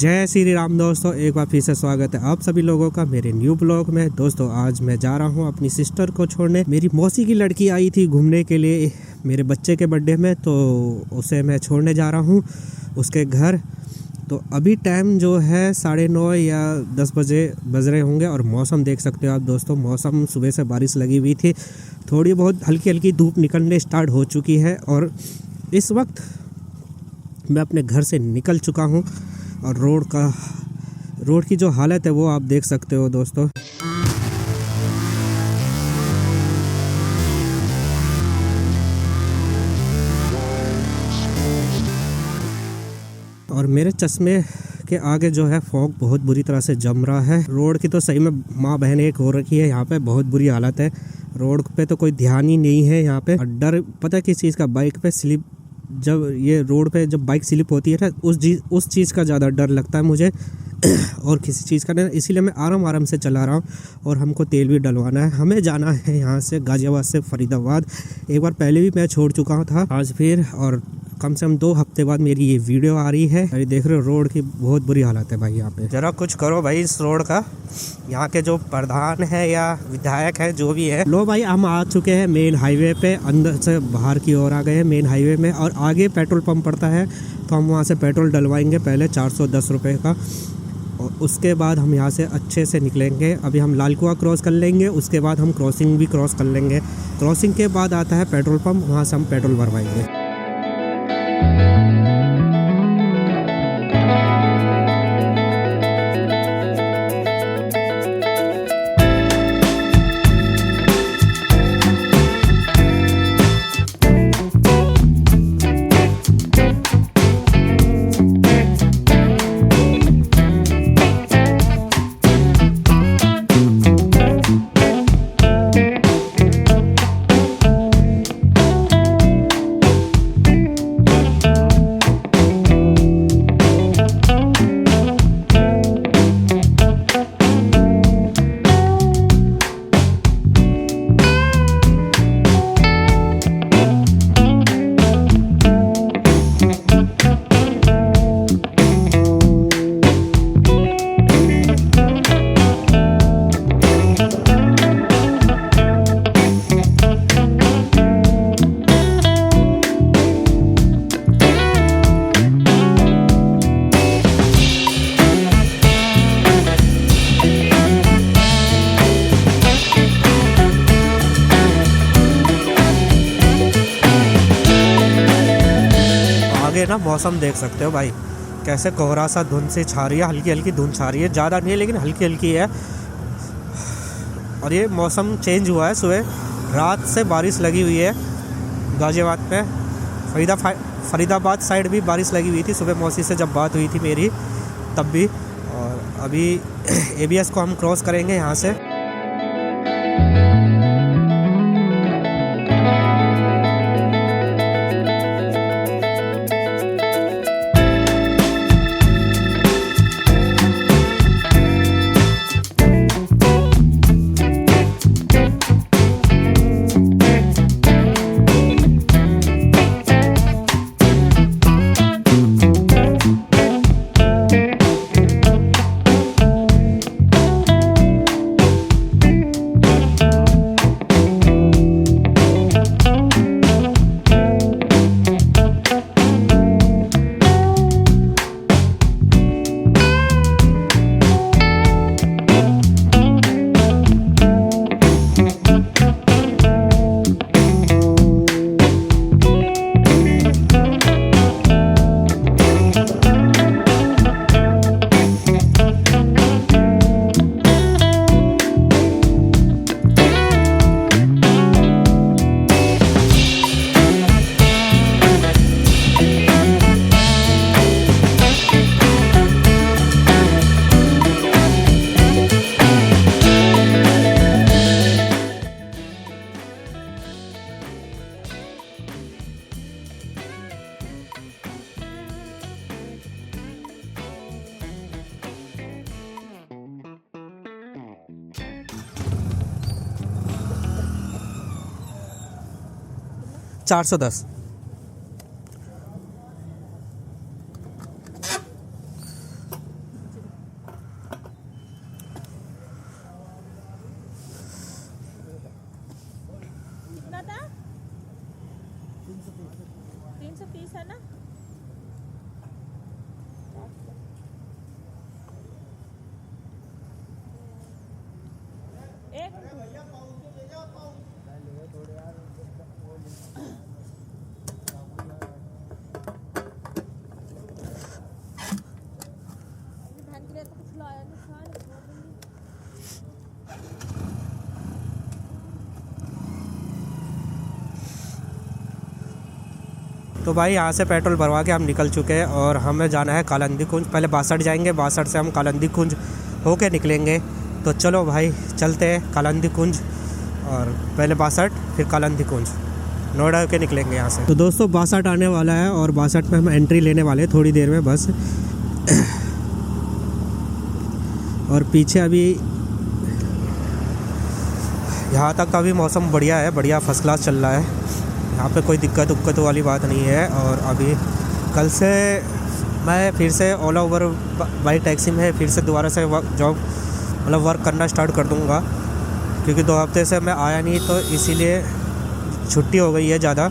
जय श्री राम दोस्तों, एक बार फिर से स्वागत है आप सभी लोगों का मेरे न्यू ब्लॉग में। दोस्तों आज मैं जा रहा हूं अपनी सिस्टर को छोड़ने। मेरी मौसी की लड़की आई थी घूमने के लिए मेरे बच्चे के बर्थडे में, तो उसे मैं छोड़ने जा रहा हूं उसके घर। तो अभी टाइम जो है 9:30 या 10 बजे बज रहे होंगे और मौसम देख सकते हो आप दोस्तों। मौसम सुबह से बारिश लगी हुई थी, थोड़ी बहुत हल्की हल्की धूप निकलने स्टार्ट हो चुकी है और इस वक्त मैं अपने घर से निकल चुका हूँ और रोड की जो हालत है वो आप देख सकते हो दोस्तों। और मेरे चश्मे के आगे जो है फॉग बहुत बुरी तरह से जम रहा है। रोड की तो सही में माँ बहन एक हो रखी है, यहाँ पे बहुत बुरी हालत है। रोड पे तो कोई ध्यान ही नहीं है यहाँ पे। और डर पता है किस चीज़ का? बाइक पे स्लिप, जब ये रोड पे जब बाइक स्लिप होती है ना, उस चीज़ का ज़्यादा डर लगता है मुझे और किसी चीज़ का नहीं। इसीलिए मैं आराम से चला रहा हूँ। और हमको तेल भी डलवाना है। हमें जाना है यहाँ से गाज़ियाबाद से फरीदाबाद। एक बार पहले भी मैं छोड़ चुका था, आज फिर, और कम से कम 2 हफ्ते बाद मेरी ये वीडियो आ रही है। अरे देख रहे हो रोड की बहुत बुरी हालत है भाई। यहाँ पे जरा कुछ करो भाई इस रोड का। यहाँ के जो प्रधान है या विधायक है जो भी है। लो भाई हम आ चुके हैं मेन हाईवे पे, अंदर से बाहर की ओर आ गए हैं मेन हाईवे में। और आगे पेट्रोल पंप पड़ता है तो हम वहाँ से पेट्रोल डलवाएंगे पहले 410 रुपये का। और उसके बाद हम यहाँ से अच्छे से निकलेंगे। अभी हम लाल कुआं क्रॉस कर लेंगे, उसके बाद हम क्रॉसिंग भी क्रॉस कर लेंगे। क्रॉसिंग के बाद आता है पेट्रोल पंप, वहाँ से हम पेट्रोल भरवाएंगे। ना मौसम देख सकते हो भाई, कैसे कोहरा सा धुंध से छा रही है, हल्की हल्की धुंध छा रही है, ज़्यादा नहीं है लेकिन हल्की हल्की है। और ये मौसम चेंज हुआ है, सुबह रात से बारिश लगी हुई है गाज़ियाबाद पे। फरीदाबाद साइड भी बारिश लगी हुई थी सुबह, मौसी से जब बात हुई थी मेरी तब भी। और अभी ABS को हम क्रॉस करेंगे यहाँ से। $410। तो भाई यहाँ से पेट्रोल भरवा के हम निकल चुके हैं और हमें जाना है कालंदी कुंज। पहले बासठ जाएंगे, बासठ से हम कालंदी कुंज होके निकलेंगे। तो चलो भाई चलते हैं कालंदी कुंज, और पहले बासठ फिर कालंदी कुंज, नोएडा होके निकलेंगे यहाँ से। तो दोस्तों बासठ आने वाला है और बासठ में हम एंट्री लेने वाले हैं थोड़ी देर में बस। और पीछे अभी यहाँ तक का भी मौसम बढ़िया है, बढ़िया फर्स्ट क्लास चल रहा है। यहाँ पे कोई दिक्कत वाली बात नहीं है। और अभी कल से मैं फिर से ओला उबर बाई टैक्सी में फिर से दोबारा से जॉब मतलब वर्क करना स्टार्ट कर दूँगा, क्योंकि 2 हफ्ते से मैं आया नहीं तो इसीलिए छुट्टी हो गई है ज़्यादा।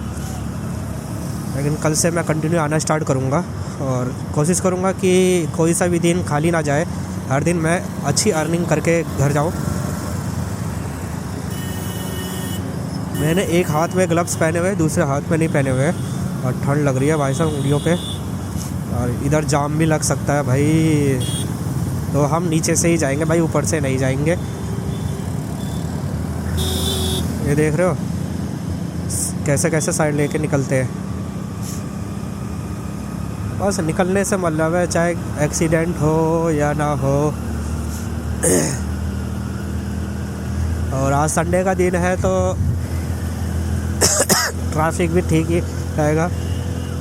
लेकिन कल से मैं कंटिन्यू आना स्टार्ट करूँगा और कोशिश करूँगा कि कोई सा भी दिन खाली ना जाए, हर दिन मैं अच्छी अर्निंग करके घर जाऊँ। मैंने एक हाथ में ग्लव्स पहने हुए, दूसरे हाथ में नहीं पहने हुए और ठंड लग रही है भाई साहब उंगलियों पे, और इधर जाम भी लग सकता है भाई। तो हम नीचे से ही जाएंगे भाई, ऊपर से नहीं जाएंगे। ये देख रहे हो कैसे कैसे साइड लेके निकलते हैं। बस निकलने से मतलब है, चाहे एक्सीडेंट हो या ना हो। और आज संडे का दिन है तो ट्रैफिक भी ठीक ही रहेगा,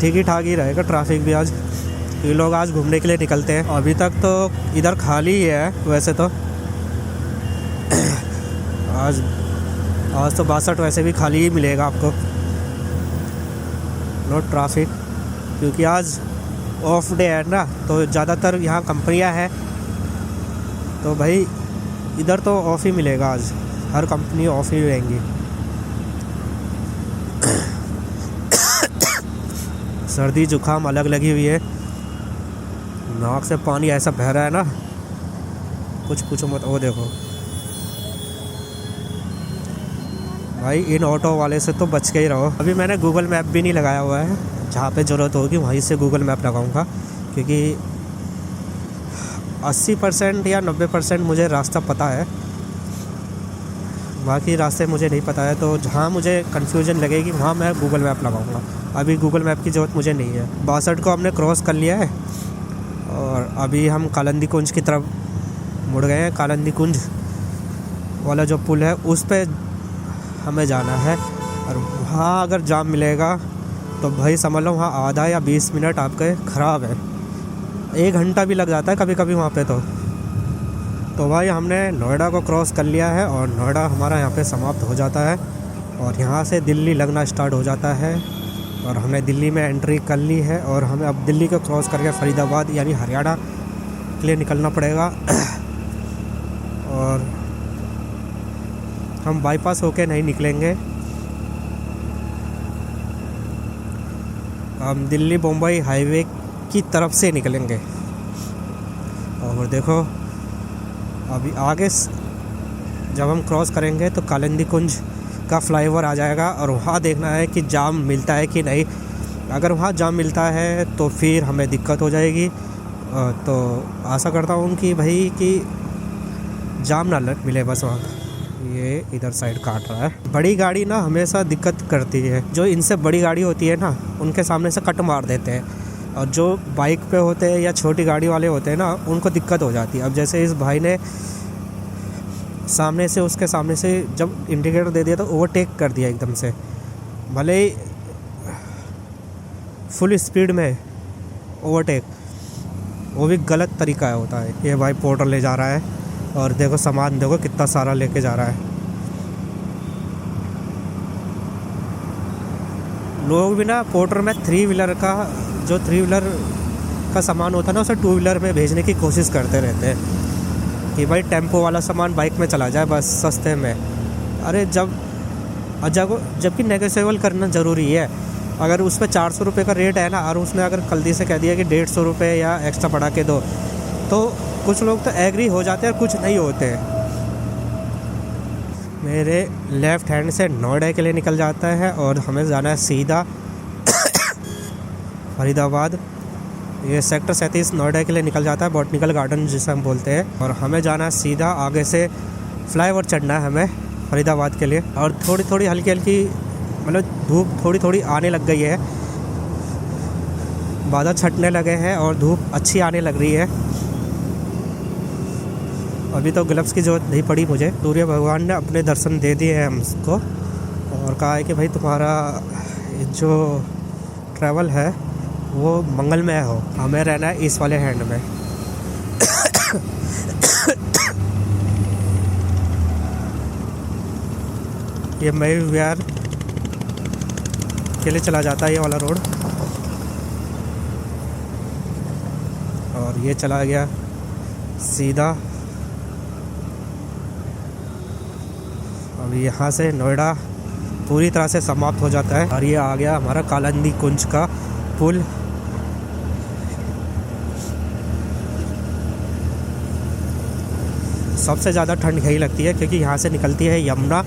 ठीक ही ठाक ही रहेगा ट्रैफिक भी आज, क्योंकि लोग आज घूमने के लिए निकलते हैं। अभी तक तो इधर खाली ही है वैसे तो। आज तो 62 वैसे भी खाली ही मिलेगा आपको, नो ट्रैफिक, क्योंकि आज ऑफ डे है ना, तो ज़्यादातर यहाँ कंपनियाँ हैं तो भाई इधर तो ऑफ ही मिलेगा आज, हर कंपनी ऑफ ही रहेंगी। सर्दी जुकाम अलग लगी हुई है, नाक से पानी ऐसा बह रहा है ना, कुछ पूछो मत। वो देखो भाई, इन ऑटो वाले से तो बच के ही रहो। अभी मैंने गूगल मैप भी नहीं लगाया हुआ है, जहाँ पे ज़रूरत होगी वहीं से गूगल मैप लगाऊंगा, क्योंकि 80% या 90% मुझे रास्ता पता है, बाकी रास्ते मुझे नहीं पता है। तो जहाँ मुझे कन्फ्यूजन लगेगी वहाँ मैं गूगल मैप लगाऊंगा। अभी गूगल मैप की ज़रूरत मुझे नहीं है। 62 को हमने क्रॉस कर लिया है और अभी हम कालंदी कुंज की तरफ मुड़ गए हैं। कालंदी कुंज वाला जो पुल है उस पर हमें जाना है, और वहाँ अगर जाम मिलेगा तो भाई समझ लो वहाँ आधा या 20 मिनट आपके ख़राब है, 1 घंटा भी लग जाता है कभी कभी वहाँ पे। तो भाई हमने नोएडा को क्रॉस कर लिया है और नोएडा हमारा यहाँ पे समाप्त हो जाता है और यहाँ से दिल्ली लगना स्टार्ट हो जाता है। और हमने दिल्ली में एंट्री कर ली है और हमें अब दिल्ली को क्रॉस करके फरीदाबाद यानी हरियाणा के लिए निकलना पड़ेगा। और हम बाईपास होके नहीं निकलेंगे, हम दिल्ली बम्बई हाईवे की तरफ से निकलेंगे। और देखो अभी आगे जब हम क्रॉस करेंगे तो कालिंदी कुंज का फ्लाईओवर आ जाएगा और वहाँ देखना है कि जाम मिलता है कि नहीं। अगर वहाँ जाम मिलता है तो फिर हमें दिक्कत हो जाएगी। तो आशा करता हूँ कि भाई कि जाम ना मिले बस वहाँ। ये इधर साइड काट रहा है। बड़ी गाड़ी ना हमेशा दिक्कत करती है, जो इनसे बड़ी गाड़ी होती है ना उनके सामने से कट मार देते हैं, और जो बाइक पे होते हैं या छोटी गाड़ी वाले होते हैं ना उनको दिक्कत हो जाती है। अब जैसे इस भाई ने सामने से उसके सामने से जब इंडिकेटर दे दिया तो ओवरटेक कर दिया एकदम से, भले ही फुल स्पीड में ओवरटेक, वो भी गलत तरीका होता है। ये भाई पोर्टर ले जा रहा है और देखो सामान देखो कितना सारा लेके जा रहा है। लोग भी ना पोर्टर में 3 व्हीलर का जो 3 व्हीलर का सामान होता है ना उसे 2 व्हीलर में भेजने की कोशिश करते रहते हैं कि भाई टेम्पो वाला सामान बाइक में चला जाए बस सस्ते में। अरे जबकि नेगोशिएबल करना ज़रूरी है। अगर उस पर 400 रुपये का रेट है ना और उसने अगर जल्दी से कह दिया कि 150 रुपये या एक्स्ट्रा बढ़ा के दो, तो कुछ लोग तो एग्री हो जाते हैं और कुछ नहीं होते हैं। मेरे लेफ़्ट हैंड से नोएडा के लिए निकल जाता है और हमें जाना है सीधा फरीदाबाद। ये सेक्टर 37 नोएडा के लिए निकल जाता है, बॉटनिकल गार्डन जिसे हम बोलते हैं। और हमें जाना है सीधा, आगे से फ्लाईओवर चढ़ना है हमें फरीदाबाद के लिए। और थोड़ी थोड़ी हल्की हल्की मतलब धूप थोड़ी थोड़ी आने लग गई है, बादल छटने लगे हैं और धूप अच्छी आने लग रही है। अभी तो ग्लव्स की ज़रूरत नहीं पड़ी मुझे। सूर्य भगवान ने अपने दर्शन दे दिए हैं हमको और कहा है कि भाई तुम्हारा जो ट्रैवल है वो मंगलमय हो। हमें रहना है इस वाले हैंड में। ये मई विहार के लिए चला जाता है ये वाला रोड, और ये चला गया सीधा। अब यहाँ से नोएडा पूरी तरह से समाप्त हो जाता है और ये आ गया हमारा कालिंदी कुंज का पुल। सबसे ज़्यादा ठंड यही लगती है क्योंकि यहाँ से निकलती है यमुना।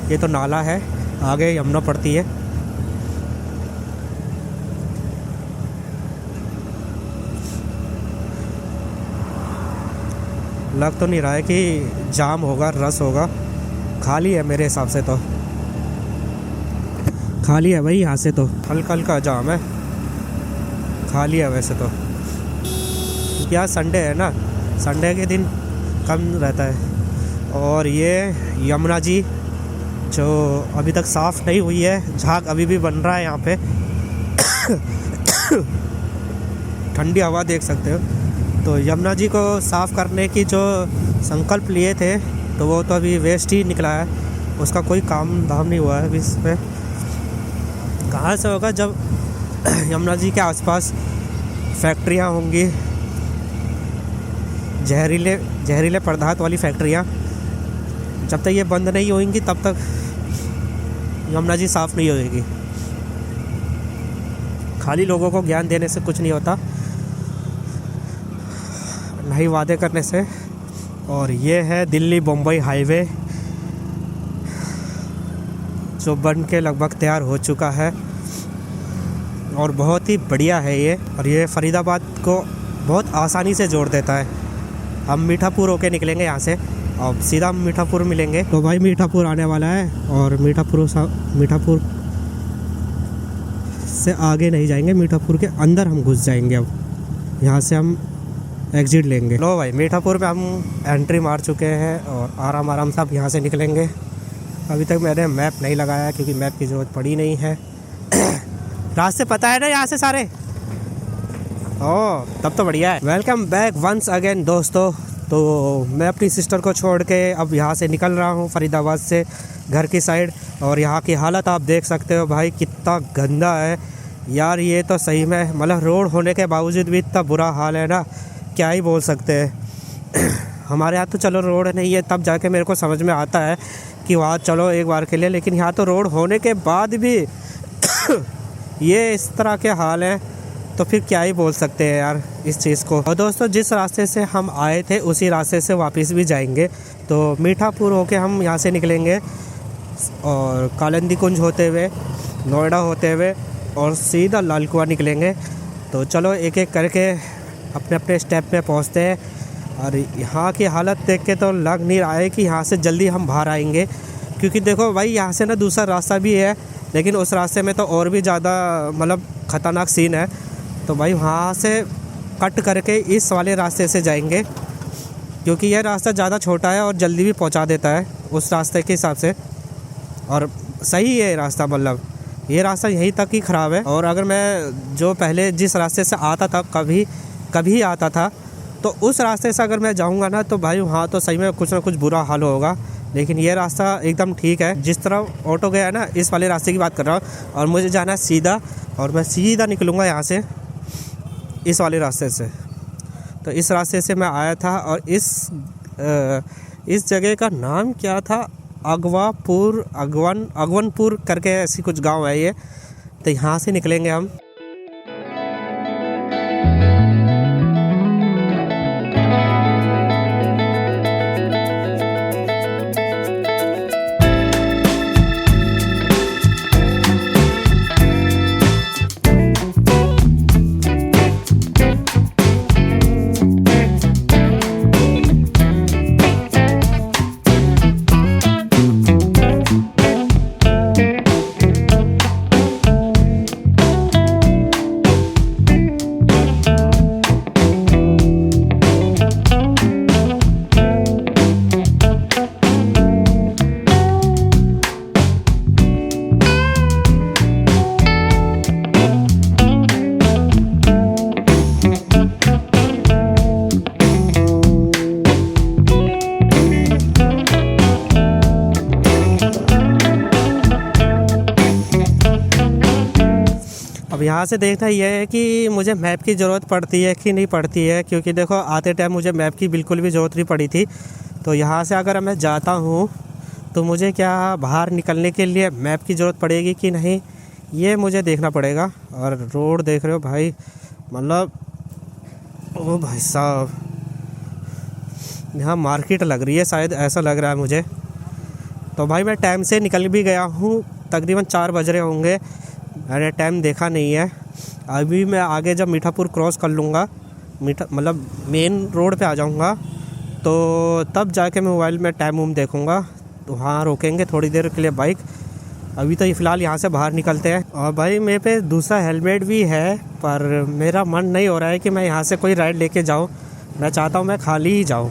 ये तो नाला है, आगे यमुना पड़ती है। लग तो नहीं रहा है कि जाम होगा, रस होगा। खाली है मेरे हिसाब से, तो खाली है भाई। यहाँ से तो हल्का हल्का जाम है, खाली है वैसे तो। क्या संडे है ना, संडे के दिन कम रहता है। और ये यमुना जी जो अभी तक साफ़ नहीं हुई है, झाग अभी भी बन रहा है यहाँ पे। ठंडी हवा देख सकते हो। तो यमुना जी को साफ़ करने की जो संकल्प लिए थे तो वो तो अभी वेस्ट ही निकला है, उसका कोई काम धाम नहीं हुआ है अभी इस पर। कहाँ से होगा जब यमुना जी के आसपास फैक्ट्रियाँ होंगी, जहरीले पदार्थ वाली फैक्ट्रियाँ। जब तक ये बंद नहीं होंगी तब तक यमुना जी साफ़ नहीं होगी। खाली लोगों को ज्ञान देने से कुछ नहीं होता, नहीं वादे करने से। और ये है दिल्ली बम्बई हाईवे जो बन के लगभग तैयार हो चुका है और बहुत ही बढ़िया है ये। और ये फरीदाबाद को बहुत आसानी से जोड़ देता है। हम मीठापुर होके निकलेंगे यहाँ से और सीधा मीठापुर मिलेंगे। तो भाई मीठापुर आने वाला है और मीठापुर से आगे नहीं जाएंगे, मीठापुर के अंदर हम घुस जाएंगे। अब यहाँ से हम एग्जिट लेंगे। लो भाई, मीठापुर में हम एंट्री मार चुके हैं और आराम से आप यहाँ से निकलेंगे। अभी तक मैंने मैप नहीं लगाया क्योंकि मैप की ज़रूरत पड़ी नहीं है। रास्ते पता है ना यहाँ से सारे? ओह, तब तो बढ़िया है। वेलकम बैक वंस अगेन दोस्तों। तो मैं अपनी सिस्टर को छोड़ के अब यहाँ से निकल रहा हूँ फरीदाबाद से घर की साइड। और यहाँ की हालत आप देख सकते हो भाई, कितना गंदा है यार। ये तो सही में मतलब रोड होने के बावजूद भी इतना बुरा हाल है ना, क्या ही बोल सकते हैं। हमारे यहाँ तो चलो रोड नहीं है, तब जाके मेरे को समझ में आता है कि वहाँ चलो एक बार के लिए। लेकिन यहाँ तो रोड होने के बाद भी ये इस तरह के हाल हैं, तो फिर क्या ही बोल सकते हैं यार इस चीज़ को। और दोस्तों, जिस रास्ते से हम आए थे उसी रास्ते से वापस भी जाएंगे। तो मीठापुर होके हम यहाँ से निकलेंगे और कालिंदी कुंज होते हुए, नोएडा होते हुए और सीधा लाल कुआं निकलेंगे। तो चलो एक एक करके अपने अपने स्टेप पे पहुँचते हैं। और यहाँ की हालत देख के तो लग नहीं रहा है कि यहाँ से जल्दी हम बाहर आएंगे, क्योंकि देखो भाई यहाँ से ना दूसरा रास्ता भी है, लेकिन उस रास्ते में तो और भी ज़्यादा मतलब ख़तरनाक सीन है। तो भाई वहाँ से कट करके इस वाले रास्ते से जाएंगे, क्योंकि यह रास्ता ज़्यादा छोटा है और जल्दी भी पहुँचा देता है उस रास्ते के हिसाब से। और सही है रास्ता, मतलब ये रास्ता यहीं तक ही ख़राब है। और अगर मैं जो पहले जिस रास्ते से आता था, कभी आता था, तो उस रास्ते से अगर मैं जाऊंगा ना तो भाई वहाँ तो सही में कुछ ना कुछ बुरा हाल होगा। लेकिन ये रास्ता एकदम ठीक है। जिस तरह ऑटो गया है ना, इस वाले रास्ते की बात कर रहा हूँ। और मुझे जाना है सीधा, और मैं सीधा निकलूँगा यहाँ से इस वाले रास्ते से। तो इस रास्ते से मैं आया था और इस जगह का नाम क्या था, अगवनपुर करके ऐसी कुछ गांव है ये। तो यहाँ से निकलेंगे हम। यहाँ से देखना यह है कि मुझे मैप की ज़रूरत पड़ती है कि नहीं पड़ती है, क्योंकि देखो आते टाइम मुझे मैप की बिल्कुल भी ज़रूरत नहीं पड़ी थी। तो यहाँ से अगर मैं जाता हूँ तो मुझे क्या बाहर निकलने के लिए मैप की ज़रूरत पड़ेगी कि नहीं, ये मुझे देखना पड़ेगा। और रोड देख रहे हो भाई, मतलब ओ भाई साहब, यहाँ मार्केट लग रही है शायद, ऐसा लग रहा है मुझे। तो भाई मैं टाइम से निकल भी गया हूँ, तकरीबन 4 बज रहे होंगे, मैंने टाइम देखा नहीं है। अभी मैं आगे जब मीठापुर क्रॉस कर लूँगा, मतलब मेन रोड पे आ जाऊँगा, तो तब जाके मैं मोबाइल में टाइम वूम देखूँगा। तो वहाँ रोकेंगे थोड़ी देर के लिए बाइक। अभी तो ये फ़िलहाल यहाँ से बाहर निकलते हैं। और भाई मेरे पे दूसरा हेलमेट भी है, पर मेरा मन नहीं हो रहा है कि मैं यहाँ से कोई राइड लेके जाऊँ। मैं चाहता हूँ मैं खाली ही जाऊँ।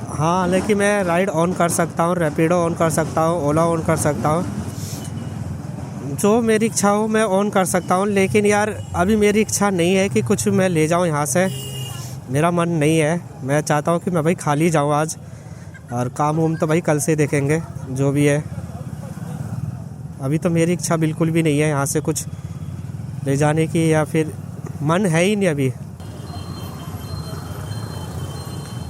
हाँ, हालांकि मैं राइड ऑन कर सकता हूँ, रैपिडो ऑन कर सकता हूँ, ओला ऑन कर सकता हूँ, जो मेरी इच्छा हो मैं ऑन कर सकता हूँ। लेकिन यार अभी मेरी इच्छा नहीं है कि कुछ मैं ले जाऊँ यहाँ से, मेरा मन नहीं है। मैं चाहता हूँ कि मैं भाई खाली जाऊँ आज, और काम वाम तो भाई कल से देखेंगे जो भी है। अभी तो मेरी इच्छा बिल्कुल भी नहीं है यहाँ से कुछ ले जाने की, या फिर मन है ही नहीं अभी।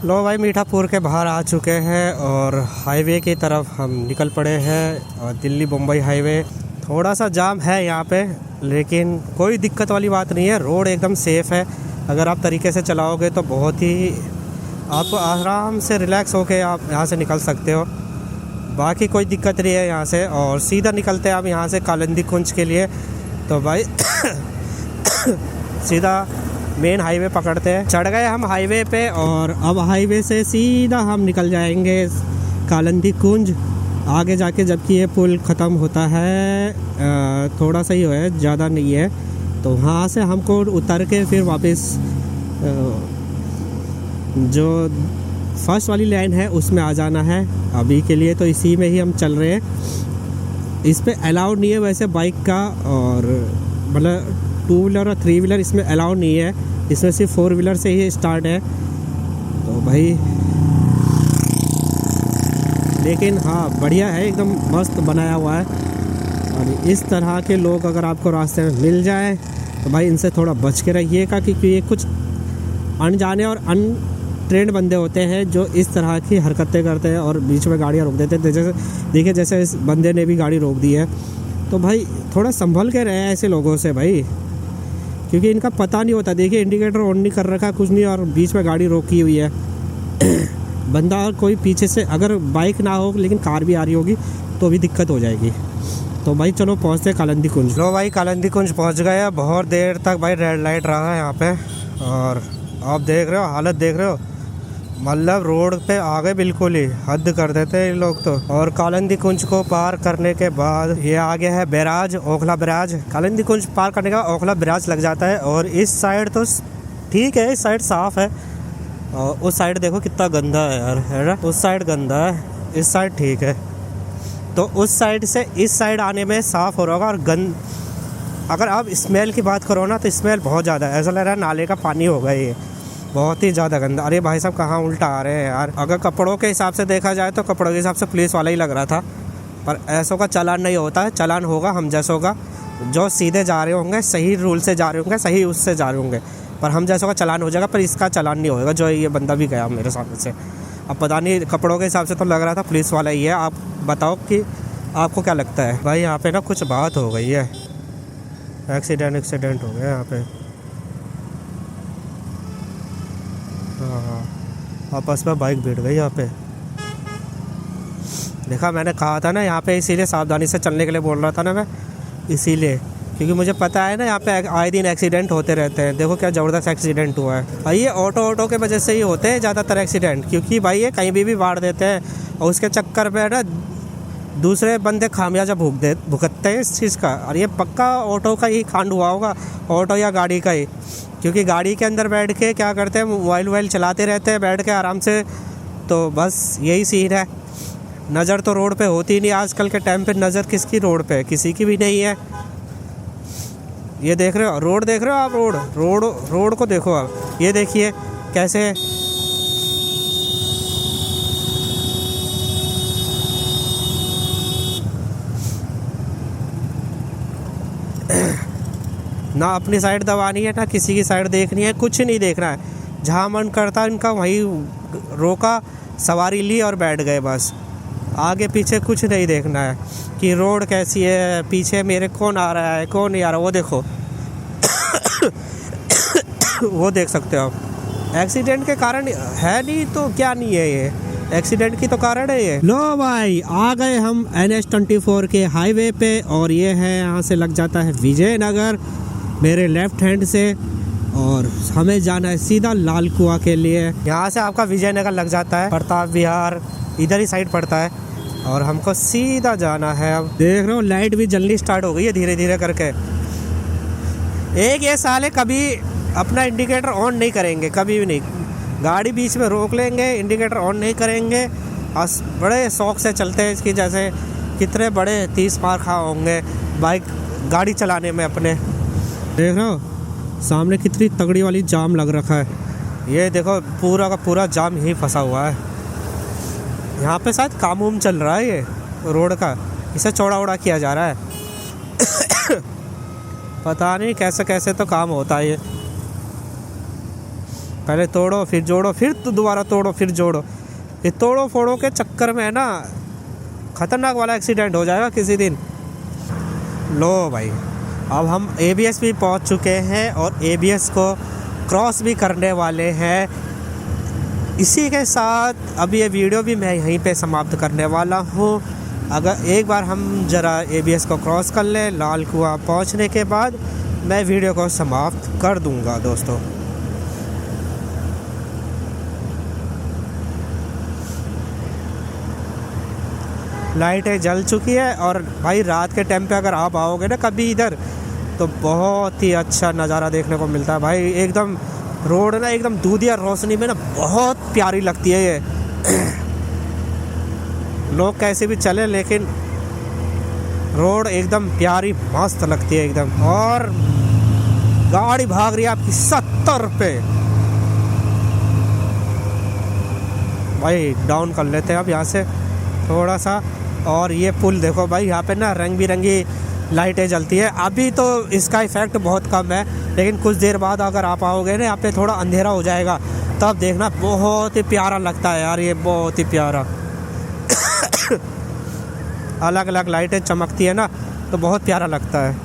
लो भाई मीठापुर के बाहर आ चुके हैं और हाईवे की तरफ हम निकल पड़े हैं। और दिल्ली मुंबई हाईवे, थोड़ा सा जाम है यहाँ पे, लेकिन कोई दिक्कत वाली बात नहीं है। रोड एकदम सेफ़ है, अगर आप तरीके से चलाओगे तो बहुत ही आप आराम से रिलैक्स होके आप यहाँ से निकल सकते हो। बाकी कोई दिक्कत नहीं है यहाँ से। और सीधा निकलते हैं आप यहाँ से कालिंदी कुंज के लिए। तो भाई सीधा मेन हाईवे पकड़ते हैं। चढ़ गए हम हाईवे पे, और अब हाईवे से सीधा हम निकल जाएंगे कालिंदी कुंज। आगे जाके जबकि ये पुल ख़त्म होता है, थोड़ा सा ही है, ज़्यादा नहीं है। तो वहाँ से हमको उतर के फिर वापस जो फर्स्ट वाली लाइन है उसमें आ जाना है। अभी के लिए तो इसी में ही हम चल रहे हैं। इस पे अलाउड नहीं है वैसे बाइक का, और मतलब 2 व्हीलर और 3 व्हीलर इसमें अलाउड नहीं है, इसमें सिर्फ 4 व्हीलर से ही स्टार्ट है। तो भाई लेकिन हाँ बढ़िया है, एकदम मस्त बनाया हुआ है। और इस तरह के लोग अगर आपको रास्ते में मिल जाए तो भाई इनसे थोड़ा बच के रहिएगा, क्योंकि ये कुछ अनजाने और अनट्रेंड बंदे होते हैं जो इस तरह की हरकतें करते हैं और बीच में गाड़ियाँ रोक देते हैं। जैसे देखिए, जैसे इस बंदे ने भी गाड़ी रोक दी है। तो भाई थोड़ा संभल के रहे ऐसे लोगों से भाई, क्योंकि इनका पता नहीं होता। देखिए इंडिकेटर ऑन नहीं कर रखा, कुछ नहीं, और बीच में गाड़ी रोकी हुई है। बंदा और कोई पीछे से अगर बाइक ना हो लेकिन कार भी आ रही होगी तो भी दिक्कत हो जाएगी। तो भाई चलो पहुँचते हैं कालिंदी कुंज। लो भाई कालिंदी कुंज पहुँच गए। बहुत देर तक भाई रेड लाइट रहा है यहाँ पे, और आप देख रहे हो हालत, देख रहे हो, मतलब रोड पे आ गए, बिल्कुल ही हद कर देते हैं ये लोग तो। और कालिंदी कुंज को पार करने के बाद ये आगे है बैराज, ओखला बैराज। कालिंदी कुंज पार करने का ओखला बैराज लग जाता है। और इस साइड तो ठीक है, इस साइड साफ़ है, और उस साइड देखो कितना गंदा है यार, है ना। उस साइड गंदा है, इस साइड ठीक है। तो उस साइड से इस साइड आने में साफ़ हो रहा होगा। और अगर आप स्मेल की बात करो ना, तो स्मेल बहुत ज़्यादा है, ऐसा लग रहा है नाले का पानी होगा ये, बहुत ही ज़्यादा गंदा। अरे भाई साहब कहाँ उल्टा आ रहे हैं यार। अगर कपड़ों के हिसाब से देखा जाए तो कपड़ों के हिसाब से पुलिस वाला ही लग रहा था, पर ऐसों का चालान नहीं होता है। चालान होगा हम जैसों का, जो सीधे जा रहे होंगे, सही रूल से जा रहे होंगे, सही उससे जा रहे होंगे, पर हम जैसों का चालान हो जाएगा। पर इसका चालान नहीं होगा, जो ये बंदा भी गया मेरे सामने से। अब पता नहीं, कपड़ों के हिसाब से तो लग रहा था पुलिस वाला ही है। आप बताओ कि आपको क्या लगता है। भाई यहाँ पे ना कुछ बात हो गई है, एक्सीडेंट हो गया यहाँ पे। हाँ, आपस में बाइक भिड़ गई यहाँ पे। देखा, मैंने कहा था ना यहाँ पे, इसीलिए सावधानी से चलने के लिए बोल रहा था ना मैं, इसीलिए, क्योंकि मुझे पता है ना यहाँ पे आए दिन एक्सीडेंट होते रहते हैं। देखो क्या ज़बरदस्त एक्सीडेंट हुआ है भाई। ये ऑटो के वजह से ही होते हैं ज़्यादातर एक्सीडेंट, क्योंकि भाई ये कहीं भी वाड़ देते हैं, और उसके चक्कर में ना दूसरे बंदे खामियाजा भुगतते हैं इस चीज़ का। और ये पक्का ऑटो का ही कांड हुआ होगा, ऑटो या गाड़ी का ही, क्योंकि गाड़ी के अंदर बैठ के क्या करते हैं, मोबाइल चलाते रहते हैं बैठ के आराम से। तो बस यही सीन है। नज़र तो रोड पे होती नहीं आजकल के टाइम पे। नज़र किसकी रोड पे, किसी की भी नहीं है। ये देख रहे हो रोड, देख रहे हो आप रोड को देखो आप, ये देखिए कैसे ना अपनी साइड दबानी है ना किसी की साइड देखनी है, कुछ नहीं देखना है। जहाँ मन करता इनका वहीं रोका, सवारी ली और बैठ गए बस। आगे पीछे कुछ नहीं देखना है कि रोड कैसी है, पीछे मेरे कौन आ रहा है कौन नहीं आ रहा। वो देखो वो देख सकते हो आप। एक्सीडेंट के कारण है नहीं तो क्या नहीं है, ये एक्सीडेंट की तो कारण है ये। लो भाई आ गए हम NH-24 के हाईवे पे, और ये है यहाँ से लग जाता है विजयनगर मेरे लेफ्ट हैंड से, और हमें जाना है सीधा लाल कुआं के लिए। यहाँ से आपका विजयनगर लग जाता है, प्रताप विहार इधर ही साइड पड़ता है, और हमको सीधा जाना है। अब देख रहे हो लाइट भी जल्दी स्टार्ट हो गई है धीरे धीरे करके। एक ये साले कभी अपना इंडिकेटर ऑन नहीं करेंगे, कभी भी नहीं। गाड़ी बीच में रोक लेंगे, इंडिकेटर ऑन नहीं करेंगे, और बड़े शौक से चलते हैं इसकी, जैसे कितने बड़े 30 मार खा होंगे बाइक गाड़ी चलाने में अपने। देख रहे हो सामने कितनी तगड़ी वाली जाम लग रखा है। ये देखो पूरा का पूरा जाम यहीं फंसा हुआ है। यहाँ पे शायद काम वाम चल रहा है ये रोड का, इसे चौड़ा उड़ा किया जा रहा है। पता नहीं कैसे कैसे तो काम होता है ये। पहले तोड़ो फिर जोड़ो, फिर तो दोबारा तोड़ो फिर जोड़ो। ये तोड़ो फोड़ो के चक्कर में है ना खतरनाक वाला एक्सीडेंट हो जाएगा किसी दिन। लो भाई अब हम ABS भी पहुंच चुके हैं और ABS को क्रॉस भी करने वाले हैं। इसी के साथ अब ये वीडियो भी मैं यहीं पे समाप्त करने वाला हूँ। अगर एक बार हम ज़रा ABS को क्रॉस कर लें, लाल कुआं पहुँचने के बाद मैं वीडियो को समाप्त कर दूँगा दोस्तों। लाइटें जल चुकी है, और भाई रात के टाइम पे अगर आप आओगे ना कभी इधर तो बहुत ही अच्छा नज़ारा देखने को मिलता है भाई। एकदम रोड ना एकदम दूधिया रोशनी में ना बहुत प्यारी लगती है ये। लोग कैसे भी चले लेकिन रोड एकदम प्यारी मस्त लगती है एकदम। और गाड़ी भाग रही है आपकी 70 पे। भाई डाउन कर लेते हैं अब यहाँ से थोड़ा सा। और ये पुल देखो भाई, यहाँ पे ना रंग बिरंगी लाइटें जलती है। अभी तो इसका इफेक्ट बहुत कम है, लेकिन कुछ देर बाद अगर आप आओगे ना यहाँ पे थोड़ा अंधेरा हो जाएगा, तब देखना बहुत ही प्यारा लगता है यार, ये बहुत ही प्यारा। अलग अलग लाइटें चमकती है ना तो बहुत प्यारा लगता है।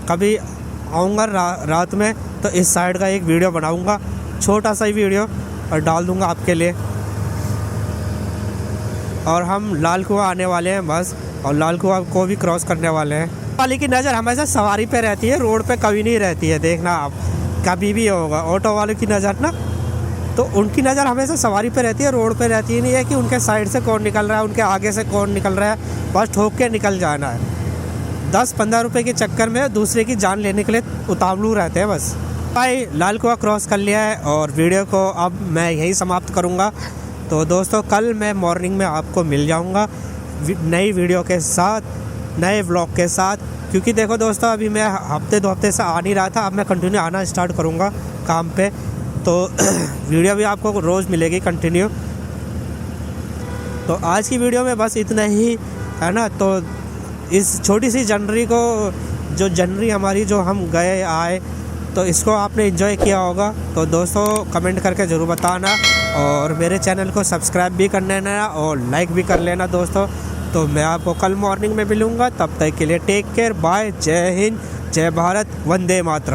कभी आऊँगा रात में तो इस साइड का एक वीडियो बनाऊँगा, छोटा सा ही वीडियो, और डाल दूँगा आपके लिए। और हम लाल कुआं आने वाले हैं बस, और लाल कुआं को भी क्रॉस करने वाले हैं। वाली की नज़र हमेशा सवारी पे रहती है, रोड पे कभी नहीं रहती है। देखना आप कभी भी होगा ऑटो वालों की नज़र ना, तो उनकी नज़र हमेशा सवारी पे रहती है, रोड पे रहती ही नहीं है कि उनके साइड से कौन निकल रहा है, उनके आगे से कौन निकल रहा है। बस ठोक के निकल जाना है। 10-15 रुपये के चक्कर में दूसरे की जान लेने के लिए उतावलू रहते हैं बस। भाई लाल कुआं क्रॉस कर लिया है, और वीडियो को अब मैं यहीं समाप्त करूँगा। तो दोस्तों कल मैं मॉर्निंग में आपको मिल जाऊंगा नई वीडियो के साथ, नए व्लॉग के साथ। क्योंकि देखो दोस्तों अभी मैं हफ्ते 2 हफ्ते से आ नहीं रहा था, अब मैं कंटिन्यू आना स्टार्ट करूंगा काम पे, तो वीडियो भी आपको रोज़ मिलेगी कंटिन्यू। तो आज की वीडियो में बस इतना ही है ना। तो इस छोटी सी जनवरी को, जो जनवरी हमारी जो हम गए आए, तो इसको आपने एंजॉय किया होगा। तो दोस्तों कमेंट करके ज़रूर बताना, और मेरे चैनल को सब्सक्राइब भी कर लेना और लाइक भी कर लेना दोस्तों। तो मैं आपको कल मॉर्निंग में मिलूँगा, तब तक के लिए टेक केयर, बाय, जय हिंद, जय भारत, वंदे मातरम।